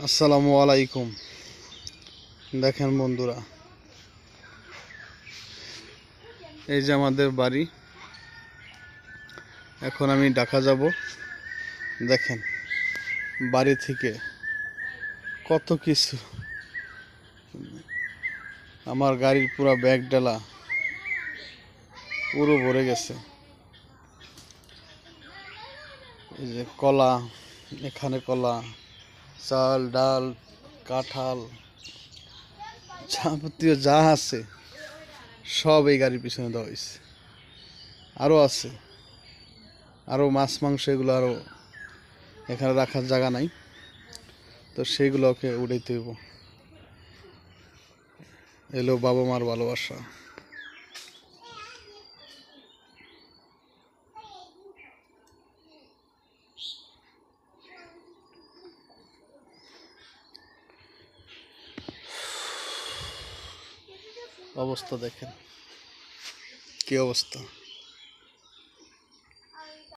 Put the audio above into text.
আসসালামু আলাইকুম। দেখেন বন্ধুরা, এই যে আমাদের বাড়ি। এখন আমি ঢাকা যাব। দেখেন বাড়ি থেকে কত কিছু, আমার গাড়ির পুরো ব্যাগ ডালা পুরো ভরে গেছে। এই যে কলা, এখানে কলা, চাল ডাল, কাঁঠাল, যাবতীয় যা আছে সব এই গাড়ির পিছনে দেওয়া হয়েছে। আরও আছে, আরও মাছ মাংস, এগুলো আরও এখানে রাখার জায়গা নাই, তো সেইগুলোকে উঠাইতে হইব। এলো বাবা মার ভালোবাসা। অবস্থা দেখেন কি অবস্থা।